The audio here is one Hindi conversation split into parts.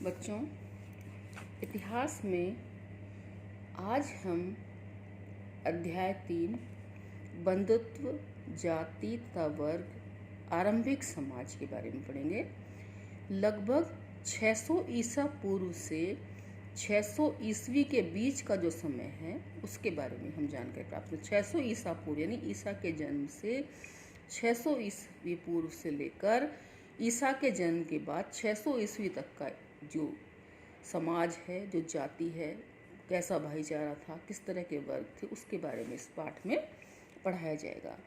बच्चों, इतिहास में आज हम अध्याय 3 बंधुत्व, जाति तथा वर्ग, आरंभिक समाज के बारे में पढ़ेंगे। लगभग 600 ईसा पूर्व से 600 ईस्वी के बीच का जो समय है उसके बारे में हम जानकारी प्राप्त करें। 600 ईसा पूर्व यानी ईसा के जन्म से 600 ईस्वी पूर्व से लेकर ईसा के जन्म के बाद 600 ईस्वी तक का जो समाज है, जो जाति है, कैसा भाईचारा था, किस तरह के वर्ग थे, उसके बारे में इस पाठ में पढ़ाया जाएगा।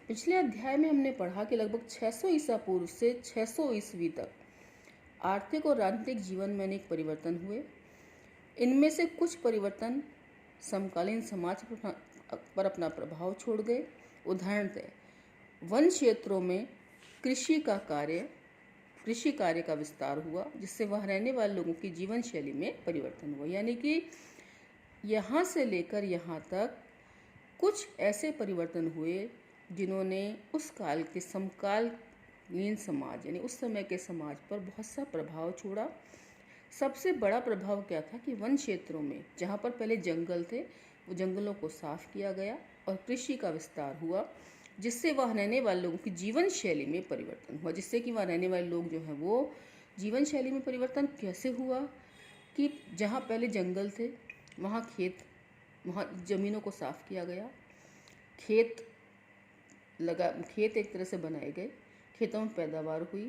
पिछले अध्याय में हमने पढ़ा कि लगभग 600 ईसा पूर्व से 600 ईस्वी तक आर्थिक और राजनीतिक जीवन में अनेक परिवर्तन हुए। इनमें से कुछ परिवर्तन समकालीन समाज पर अपना प्रभाव छोड़ गए। उदाहरणतः वन क्षेत्रों में कृषि कार्य का विस्तार हुआ, जिससे वहाँ रहने वाले लोगों की जीवन शैली में परिवर्तन हुआ। यानी कि यहाँ से लेकर यहाँ तक कुछ ऐसे परिवर्तन हुए जिन्होंने उस काल के समकालीन समाज यानी उस समय के समाज पर बहुत सा प्रभाव छोड़ा। सबसे बड़ा प्रभाव क्या था कि वन क्षेत्रों में जहाँ पर पहले जंगल थे, वो जंगलों को साफ किया गया और कृषि का विस्तार हुआ, जिससे वहाँ रहने वाले लोगों की जीवन शैली में परिवर्तन हुआ। जिससे कि वहाँ रहने वाले लोग जो हैं वो जीवन शैली में परिवर्तन कैसे हुआ कि जहाँ पहले जंगल थे वहाँ ज़मीनों को साफ किया गया, खेत एक तरह से बनाए गए, खेतों में पैदावार हुई।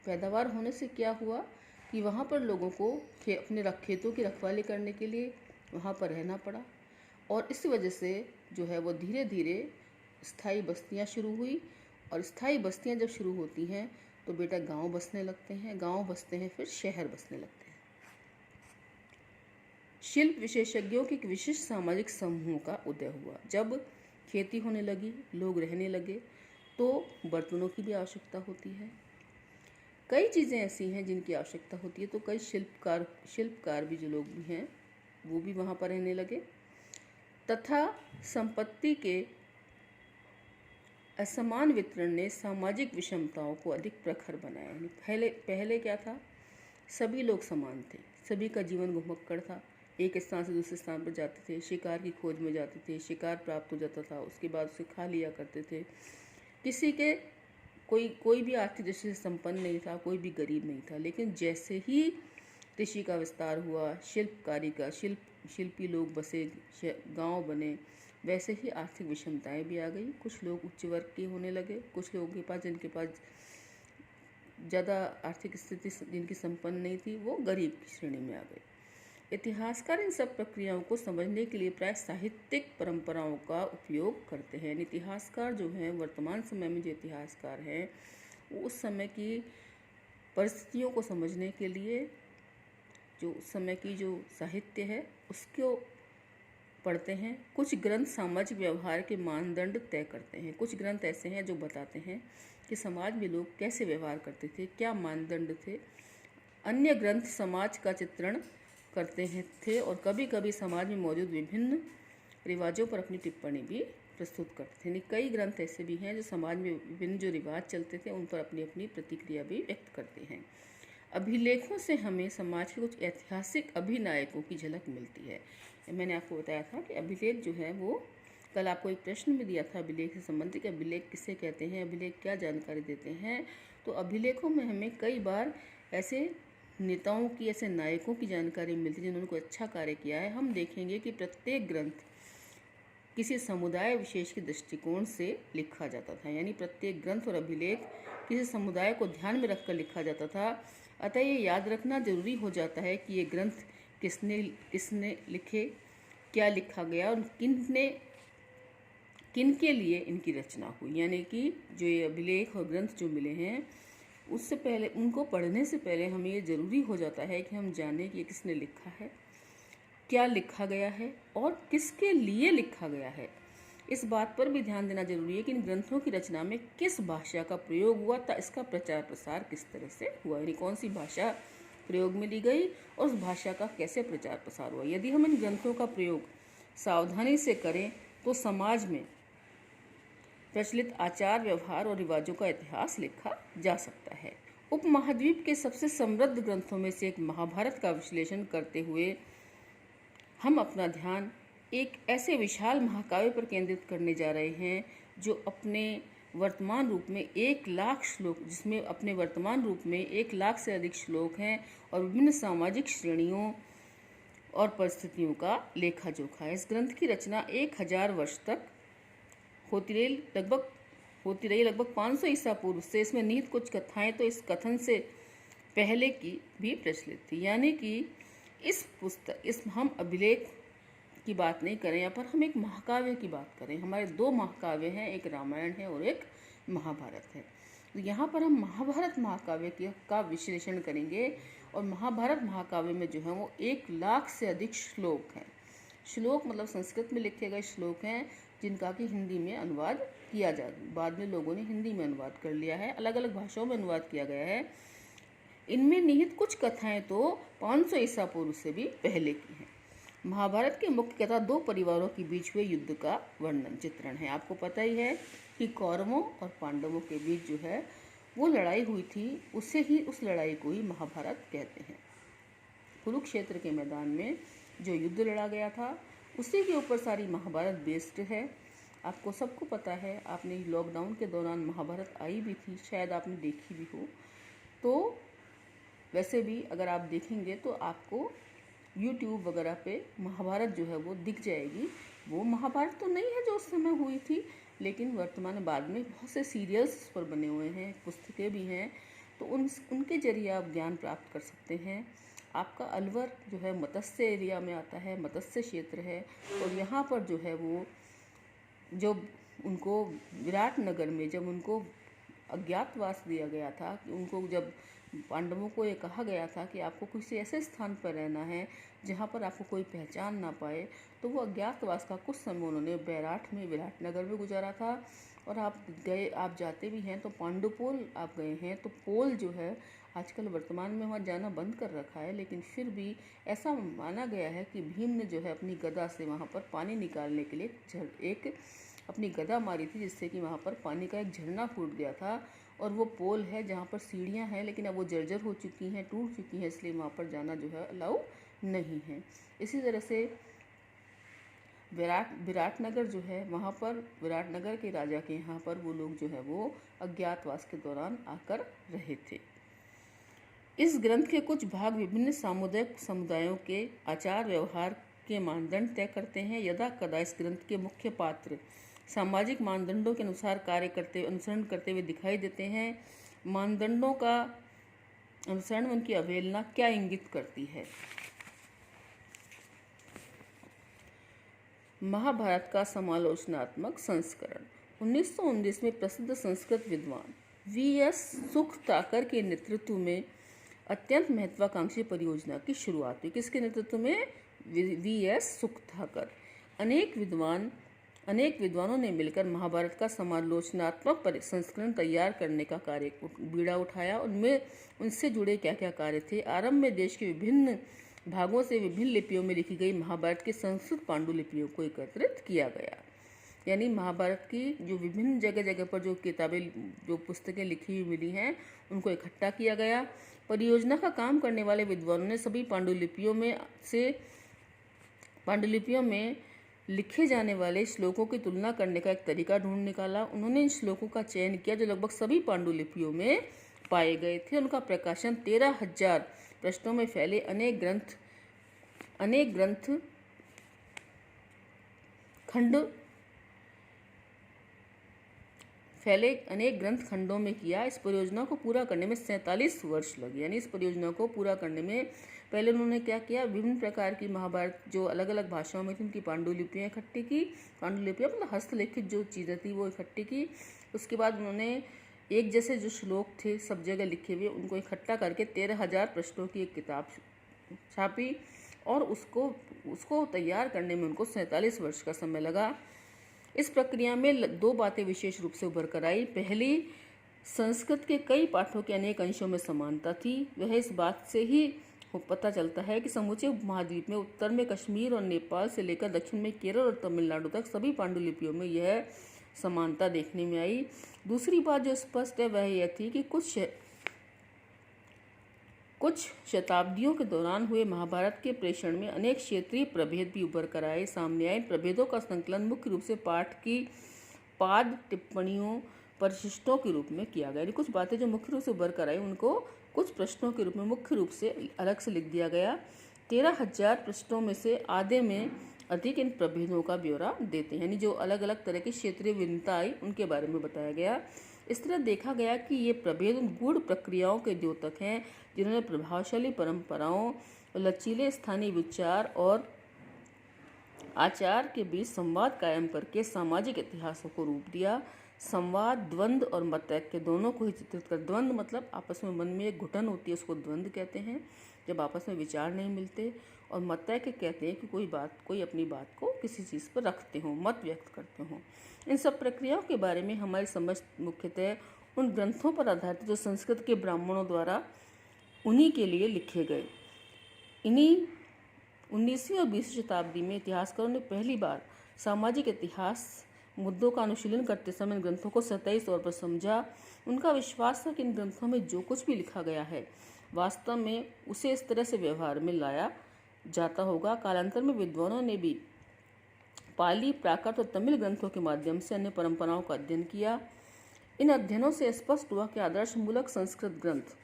पैदावार होने से क्या हुआ कि वहाँ पर लोगों को अपने खेतों की रखवाली करने के लिए वहाँ पर रहना पड़ा, और इस वजह से जो है वो धीरे धीरे स्थायी बस्तियाँ शुरू हुई। और स्थायी बस्तियाँ जब शुरू होती हैं तो बेटा गांव बसने लगते हैं, गांव बसते हैं, फिर शहर बसने लगते हैं। शिल्प विशेषज्ञों के एक विशिष्ट सामाजिक समूह का उदय हुआ। जब खेती होने लगी, लोग रहने लगे, तो बर्तनों की भी आवश्यकता होती है, कई चीज़ें ऐसी हैं जिनकी आवश्यकता होती है। तो कई शिल्पकार भी जो लोग भी हैं वो भी वहाँ पर रहने लगे, तथा संपत्ति के असमान वितरण ने सामाजिक विषमताओं को अधिक प्रखर बनाया। पहले क्या था, सभी लोग समान थे, सभी का जीवन घुमक्कड़ था, एक स्थान से दूसरे स्थान पर जाते थे, शिकार की खोज में जाते थे, शिकार प्राप्त हो जाता था, उसके बाद उसे खा लिया करते थे। किसी के कोई भी आर्थिक दृष्टि से संपन्न नहीं था, कोई भी गरीब नहीं था। लेकिन जैसे ही कृषि का विस्तार हुआ, शिल्पी लोग बसे, गांव बने, वैसे ही आर्थिक विषमताएं भी आ गई। कुछ लोग उच्च वर्ग के होने लगे, कुछ लोगों के पास जिनके पास ज़्यादा आर्थिक स्थिति जिनकी संपन्न नहीं थी, वो गरीब की श्रेणी में आ गए। इतिहासकार इन सब प्रक्रियाओं को समझने के लिए प्राय साहित्यिक परंपराओं का उपयोग करते हैं। इतिहासकार जो हैं, वर्तमान समय में जो इतिहासकार हैं, वो उस समय की परिस्थितियों को समझने के लिए जो उस समय की जो साहित्य है उसको पढ़ते हैं। कुछ ग्रंथ सामाजिक व्यवहार के मानदंड तय करते हैं। कुछ ग्रंथ ऐसे हैं जो बताते हैं कि समाज में लोग कैसे व्यवहार करते थे, क्या मानदंड थे। अन्य ग्रंथ समाज का चित्रण करते थे और कभी कभी समाज में मौजूद विभिन्न रिवाजों पर अपनी टिप्पणी भी प्रस्तुत करते थे। कई ग्रंथ ऐसे भी हैं जो समाज में विभिन्न जो रिवाज चलते थे उन पर अपनी अपनी प्रतिक्रिया भी व्यक्त करते हैं। अभिलेखों से हमें समाज के कुछ ऐतिहासिक अभिनायकों की झलक मिलती है। मैंने आपको बताया था कि अभिलेख जो है वो, कल आपको एक प्रश्न भी दिया था अभिलेख से संबंधित, अभिलेख किसे कहते हैं, अभिलेख क्या जानकारी देते हैं। तो अभिलेखों में हमें कई बार ऐसे नेताओं की, ऐसे नायकों की जानकारी मिलती है जिन्होंने कोई अच्छा कार्य किया है। हम देखेंगे कि प्रत्येक ग्रंथ किसी समुदाय विशेष के दृष्टिकोण से लिखा जाता था, यानी प्रत्येक ग्रंथ और अभिलेख किसी समुदाय को ध्यान में रखकर लिखा जाता था। अतः ये याद रखना जरूरी हो जाता है कि ये ग्रंथ किसने लिखे, क्या लिखा गया और किन के लिए इनकी रचना हुई। यानी कि जो ये अभिलेख और ग्रंथ जो मिले हैं, उससे पहले, उनको पढ़ने से पहले हमें ये ज़रूरी हो जाता है कि हम जानें कि ये किसने लिखा है, क्या लिखा गया है और किसके लिए लिखा गया है। इस बात पर भी ध्यान देना जरूरी है कि इन ग्रंथों की रचना में किस भाषा का प्रयोग हुआ था, इसका प्रचार प्रसार किस तरह से हुआ, यानी कौन सी भाषा प्रयोग में ली गई और उस भाषा का कैसे प्रचार प्रसार हुआ। यदि हम इन ग्रंथों का प्रयोग सावधानी से करें तो समाज में प्रचलित आचार व्यवहार और रिवाजों का इतिहास लिखा जा सकता है। उपमहाद्वीप के सबसे समृद्ध ग्रंथों में से एक महाभारत का विश्लेषण करते हुए हम अपना ध्यान एक ऐसे विशाल महाकाव्य पर केंद्रित करने जा रहे हैं जो अपने वर्तमान रूप में 1,00,000 श्लोक जिसमें अपने वर्तमान रूप में 1,00,000 से अधिक श्लोक हैं और विभिन्न सामाजिक श्रेणियों और परिस्थितियों का लेखा जोखा है। इस ग्रंथ की रचना 1000 वर्ष तक होती रही लगभग 500 ईसा पूर्व से। इसमें निहित कुछ कथाएं तो इस कथन से पहले की भी प्रचलित थी, यानी कि इस हम अभिलेख की बात नहीं करें, यहाँ पर हम एक महाकाव्य की बात करें। हमारे 2 महाकाव्य हैं, एक रामायण है और एक महाभारत है। तो यहाँ पर हम महाभारत महाकाव्य का विश्लेषण करेंगे और महाभारत महाकाव्य में जो है वो 1,00,000 से अधिक श्लोक हैं। श्लोक मतलब संस्कृत में लिखे गए श्लोक हैं जिनका कि हिंदी में अनुवाद किया बाद में लोगों ने हिंदी में अनुवाद कर लिया है, अलग अलग भाषाओं में अनुवाद किया गया है। इनमें निहित कुछ कथाएं तो 500 ईसा पूर्व से भी पहले की हैं। महाभारत की मुख्य कथा 2 परिवारों के बीच हुए युद्ध का वर्णन चित्रण है। आपको पता ही है कि कौरवों और पांडवों के बीच जो है वो लड़ाई हुई थी, उस लड़ाई को ही महाभारत कहते हैं। कुरुक्षेत्र के मैदान में जो युद्ध लड़ा गया था उसी के ऊपर सारी महाभारत बेस्ड है। आपको सबको पता है, आपने लॉकडाउन के दौरान महाभारत आई भी थी, शायद आपने देखी भी हो। तो वैसे भी अगर आप देखेंगे तो आपको YouTube वगैरह पे महाभारत जो है वो दिख जाएगी। वो महाभारत तो नहीं है जो उस समय हुई थी, लेकिन वर्तमान बाद में बहुत से सीरियल्स पर बने हुए हैं, पुस्तकें भी हैं, तो उनके जरिए आप ज्ञान प्राप्त कर सकते हैं। आपका अलवर जो है मत्स्य एरिया में आता है, मत्स्य क्षेत्र है, और यहाँ पर जो है वो जब उनको विराट नगर में जब उनको अज्ञातवास दिया गया था, कि उनको जब पांडवों को ये कहा गया था कि आपको किसी ऐसे स्थान पर रहना है जहाँ पर आपको कोई पहचान ना पाए, तो वो अज्ञातवास का कुछ समय उन्होंने बैराठ में विराट नगर में गुजारा था। और आप जाते भी हैं तो पांडुपोल आप गए हैं, तो पोल जो है आजकल वर्तमान में वहाँ जाना बंद कर रखा है, लेकिन फिर भी ऐसा माना गया है कि भीम ने जो है अपनी गदा से वहाँ पर पानी निकालने के लिए एक अपनी गदा मारी थी, जिससे कि वहाँ पर पानी का एक झरना फूट गया था। और वो पोल है जहाँ पर सीढ़ियाँ हैं, लेकिन अब वो जर्जर हो चुकी हैं, टूट चुकी हैं, इसलिए वहाँ पर जाना जो है अलाउ नहीं है। इसी तरह से विराटनगर जो है, वहाँ पर विराटनगर के राजा के यहाँ पर वो लोग जो है वो अज्ञातवास के दौरान आकर रहे थे। इस ग्रंथ के कुछ भाग विभिन्न सामुदायिक समुदायों के आचार व्यवहार के मानदंड तय करते हैं। यदा कदा इस ग्रंथ के मुख्य पात्र सामाजिक मानदंडों के अनुसार अनुसरण करते हुए दिखाई देते हैं। मानदंडों का अनुसरण उनकी अवहेलना क्या इंगित करती है? महाभारत का समालोचनात्मक संस्करण 1919 में प्रसिद्ध संस्कृत विद्वान V.S. सुखताकर के नेतृत्व में अत्यंत महत्वाकांक्षी परियोजना की शुरुआत हुई। किसके नेतृत्व में? V.S. सुखताकर। अनेक विद्वानों ने मिलकर महाभारत का समालोचनात्मक संस्करण तैयार करने का कार्य बीड़ा उठाया। उनमें उनसे जुड़े क्या क्या कार्य थे? आरंभ में देश के विभिन्न भागों से विभिन्न लिपियों में लिखी गई महाभारत की संस्कृत पांडुलिपियों को एकत्रित किया गया। यानी महाभारत की जो विभिन्न जगह जगह पर जो किताबें जो पुस्तकें लिखी हुई मिली हैं उनको इकट्ठा किया गया। परियोजना का काम करने वाले विद्वानों ने सभी पांडुलिपियों में लिखे जाने वाले श्लोकों की तुलना करने का एक तरीका ढूंढ निकाला। उन्होंने इन श्लोकों का चयन किया जो लगभग सभी पांडुलिपियों में पाए गए थे। उनका प्रकाशन 13,000 पृष्ठों में फैले अनेक ग्रंथ खंडों में किया। इस परियोजना को पूरा करने में 47 वर्ष लगे। यानी इस परियोजना को पूरा करने में पहले उन्होंने क्या किया? विभिन्न प्रकार की महाभारत जो अलग अलग भाषाओं में थी उनकी पांडुलिपियाँ इकट्ठी की। पांडुलिपियाँ मतलब हस्तलिखित जो चीज़ें थी वो इकट्ठी की। उसके बाद उन्होंने एक जैसे जो श्लोक थे सब जगह लिखे हुए उनको इकट्ठा करके 13,000 पृष्ठों की एक किताब छापी और उसको तैयार करने में उनको 47 वर्ष का समय लगा। इस प्रक्रिया में 2 बातें विशेष रूप से उभर कर आई। पहली, संस्कृत के कई पाठों के अनेक अंशों में समानता थी। वह इस बात से ही पता चलता है कि समूचे उपमहाद्वीप में उत्तर में कश्मीर और नेपाल से लेकर दक्षिण में केरल और तमिलनाडु तक सभी पांडुलिपियों में यह समानता देखने में आई। दूसरी बात जो स्पष्ट है वह यह थी कि कुछ कुछ शताब्दियों के दौरान हुए महाभारत के प्रेषण में अनेक क्षेत्रीय प्रभेद भी उभर कर आए। सामने आए इन प्रभेदों का संकलन मुख्य रूप से पाठ की पाद टिप्पणियों परिशिष्टों के रूप में किया गया। कुछ बातें जो मुख्य रूप से उभर कर आई उनको कुछ प्रश्नों के रूप में मुख्य रूप से अलग से लिख दिया गया। 13,000 पृष्ठों में से आधे में अधिक इन प्रभेदों का ब्यौरा देते हैं, यानी जो अलग अलग तरह की क्षेत्रीय भिन्नता आई उनके बारे में बताया गया। इस तरह देखा गया कि ये प्रभेद उन गूढ़ प्रक्रियाओं के द्योतक हैं जिन्होंने प्रभावशाली परंपराओं, लचीले स्थानीय विचार और आचार के बीच संवाद कायम करके सामाजिक इतिहासों को रूप दिया। संवाद, द्वंद्व और मतैक्य दोनों को ही चित्रित कर। द्वंद्व मतलब आपस में मन में एक घुटन होती है, उसको द्वंद्व कहते हैं, जब आपस में विचार नहीं मिलते। और मतैक्य कहते हैं कि कोई अपनी बात को किसी चीज़ पर रखते हों, मत व्यक्त करते हों। इन सब प्रक्रियाओं के बारे में हमारी समझ मुख्यतः उन ग्रंथों पर आधारित जो संस्कृत के ब्राह्मणों द्वारा उन्हीं के लिए लिखे गए। इन्हीं 19वीं और 20वीं शताब्दी में इतिहासकारों ने पहली बार सामाजिक इतिहास मुद्दों का अनुशीलन करते समय इन ग्रंथों को सतही तौर पर समझा। उनका विश्वास था कि इन ग्रंथों में जो कुछ भी लिखा गया है वास्तव में उसे इस तरह से व्यवहार में लाया जाता होगा। कालांतर में विद्वानों ने भी पाली, प्राकृत और तमिल ग्रंथों के माध्यम से अन्य परंपराओं का अध्ययन किया। इन अध्ययनों से स्पष्ट हुआ कि आदर्शमूलक संस्कृत ग्रंथ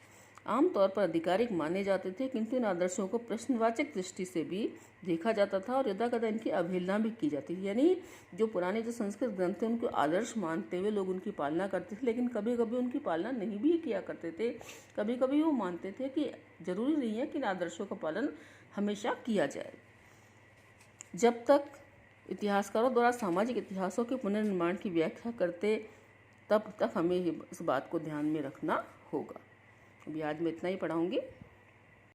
आमतौर पर आधिकारिक माने जाते थे, किंतु इन आदर्शों को प्रश्नवाचक दृष्टि से भी देखा जाता था और यदाकदा इनकी अवहेलना भी की जाती थी। यानी जो पुराने जो संस्कृत ग्रंथ थे उनको आदर्श मानते हुए लोग उनकी पालना करते थे, लेकिन कभी कभी उनकी पालना नहीं भी किया करते थे। कभी कभी वो मानते थे कि जरूरी नहीं है कि इन आदर्शों का पालन हमेशा किया जाए। जब तक इतिहासकारों द्वारा सामाजिक इतिहासों के पुनर्निर्माण की व्याख्या करते तब तक हमें इस बात को ध्यान में रखना होगा। अभी आज मैं इतना ही पढ़ाऊँगी।